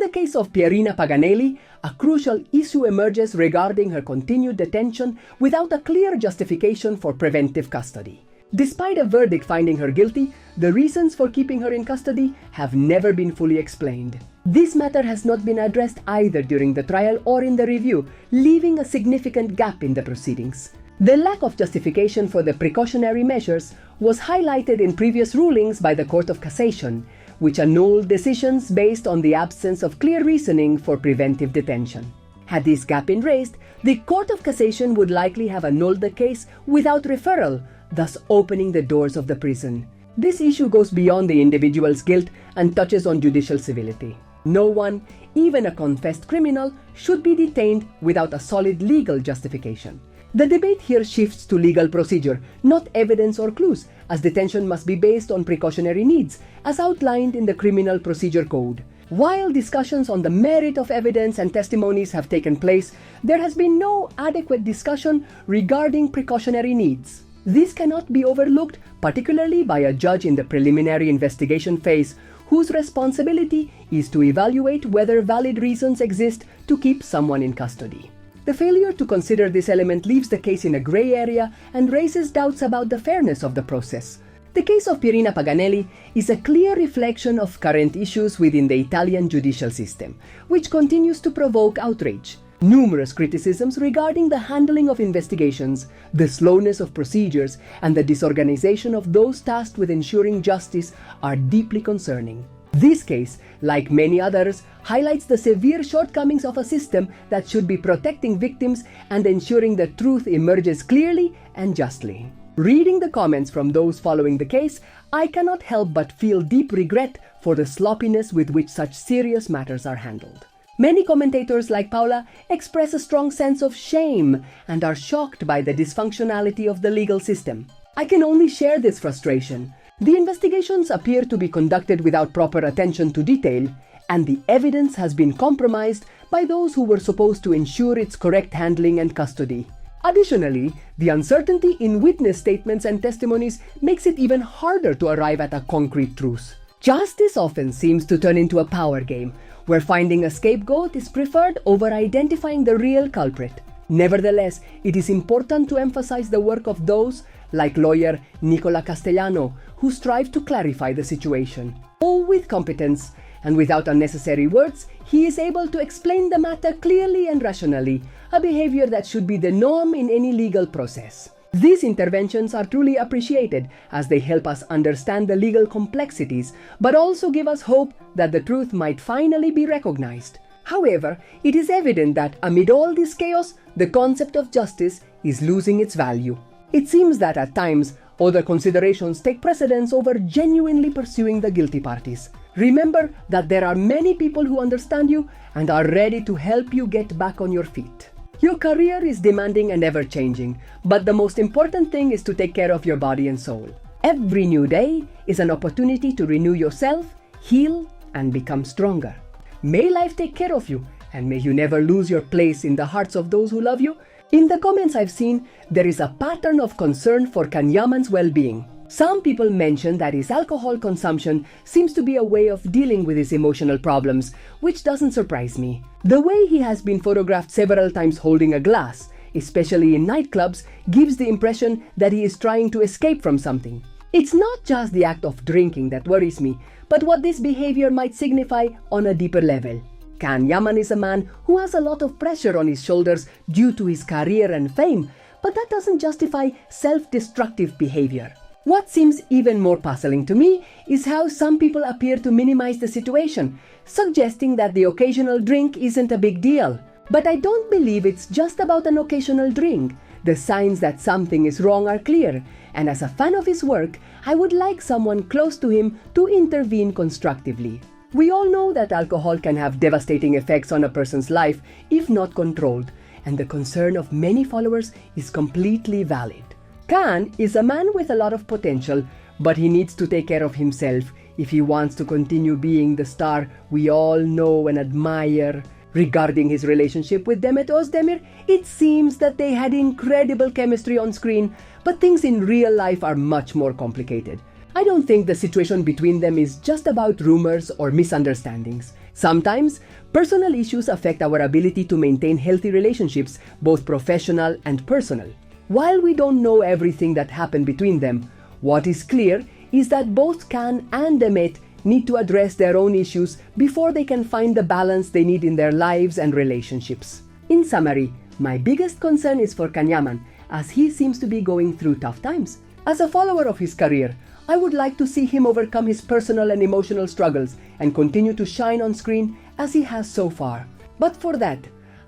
the case of Pierina Paganelli, a crucial issue emerges regarding her continued detention without a clear justification for preventive custody. Despite a verdict finding her guilty, the reasons for keeping her in custody have never been fully explained. This matter has not been addressed either during the trial or in the review, leaving a significant gap in the proceedings. The lack of justification for the precautionary measures was highlighted in previous rulings by the Court of Cassation, which annulled decisions based on the absence of clear reasoning for preventive detention. Had this gap been raised, the Court of Cassation would likely have annulled the case without referral, thus opening the doors of the prison. This issue goes beyond the individual's guilt and touches on judicial civility. No one, even a confessed criminal, should be detained without a solid legal justification. The debate here shifts to legal procedure, not evidence or clues, as detention must be based on precautionary needs, as outlined in the Criminal Procedure Code. While discussions on the merit of evidence and testimonies have taken place, there has been no adequate discussion regarding precautionary needs. This cannot be overlooked, particularly by a judge in the preliminary investigation phase, whose responsibility is to evaluate whether valid reasons exist to keep someone in custody. The failure to consider this element leaves the case in a gray area and raises doubts about the fairness of the process. The case of Pierina Paganelli is a clear reflection of current issues within the Italian judicial system, which continues to provoke outrage. Numerous criticisms regarding the handling of investigations, the slowness of procedures, and the disorganization of those tasked with ensuring justice are deeply concerning. This case, like many others, highlights the severe shortcomings of a system that should be protecting victims and ensuring the truth emerges clearly and justly. Reading the comments from those following the case, I cannot help but feel deep regret for the sloppiness with which such serious matters are handled. Many commentators like Paula express a strong sense of shame and are shocked by the dysfunctionality of the legal system. I can only share this frustration. The investigations appear to be conducted without proper attention to detail, and the evidence has been compromised by those who were supposed to ensure its correct handling and custody. Additionally, the uncertainty in witness statements and testimonies makes it even harder to arrive at a concrete truth. Justice often seems to turn into a power game, where finding a scapegoat is preferred over identifying the real culprit. Nevertheless, it is important to emphasize the work of those, like lawyer Nicola Castellano, who strive to clarify the situation. All with competence, and without unnecessary words, he is able to explain the matter clearly and rationally, a behavior that should be the norm in any legal process. These interventions are truly appreciated as they help us understand the legal complexities, but also give us hope that the truth might finally be recognized. However, it is evident that amid all this chaos, the concept of justice is losing its value. It seems that at times, other considerations take precedence over genuinely pursuing the guilty parties. Remember that there are many people who understand you and are ready to help you get back on your feet. Your career is demanding and ever-changing, but the most important thing is to take care of your body and soul. Every new day is an opportunity to renew yourself, heal, and become stronger. May life take care of you, and may you never lose your place in the hearts of those who love you. In the comments I've seen, there is a pattern of concern for Kanyaman's well-being. Some people mention that his alcohol consumption seems to be a way of dealing with his emotional problems, which doesn't surprise me. The way he has been photographed several times holding a glass, especially in nightclubs, gives the impression that he is trying to escape from something. It's not just the act of drinking that worries me, but what this behavior might signify on a deeper level. Kanyaman is a man who has a lot of pressure on his shoulders due to his career and fame, but that doesn't justify self-destructive behavior. What seems even more puzzling to me is how some people appear to minimize the situation, suggesting that the occasional drink isn't a big deal. But I don't believe it's just about an occasional drink. The signs that something is wrong are clear, and as a fan of his work, I would like someone close to him to intervene constructively. We all know that alcohol can have devastating effects on a person's life if not controlled, and the concern of many followers is completely valid. Khan is a man with a lot of potential, but he needs to take care of himself if he wants to continue being the star we all know and admire. Regarding his relationship with Demet Özdemir, it seems that they had incredible chemistry on screen, but things in real life are much more complicated. I don't think the situation between them is just about rumors or misunderstandings. Sometimes, personal issues affect our ability to maintain healthy relationships, both professional and personal. While we don't know everything that happened between them, what is clear is that both Can and Demet need to address their own issues before they can find the balance they need in their lives and relationships. In summary, my biggest concern is for Kanyaman, as he seems to be going through tough times. As a follower of his career, I would like to see him overcome his personal and emotional struggles and continue to shine on screen as he has so far. But for that,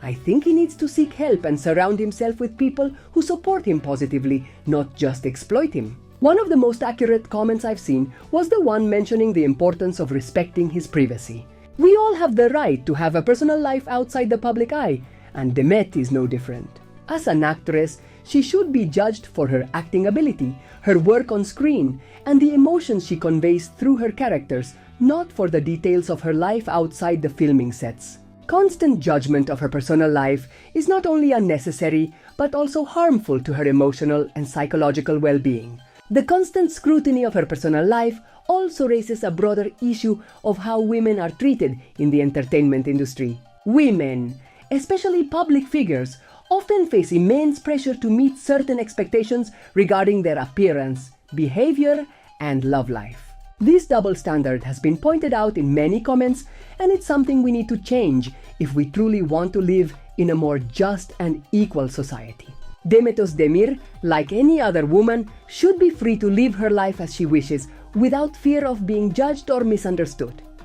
I think he needs to seek help and surround himself with people who support him positively, not just exploit him. One of the most accurate comments I've seen was the one mentioning the importance of respecting his privacy. We all have the right to have a personal life outside the public eye, and Demet is no different. As an actress, she should be judged for her acting ability, her work on screen, and the emotions she conveys through her characters, not for the details of her life outside the filming sets. Constant judgment of her personal life is not only unnecessary, but also harmful to her emotional and psychological well-being. The constant scrutiny of her personal life also raises a broader issue of how women are treated in the entertainment industry. Women, especially public figures, often face immense pressure to meet certain expectations regarding their appearance, behavior, and love life. This double standard has been pointed out in many comments, and it's something we need to change if we truly want to live in a more just and equal society. Demet Özdemir, like any other woman, should be free to live her life as she wishes without fear of being judged or misunderstood.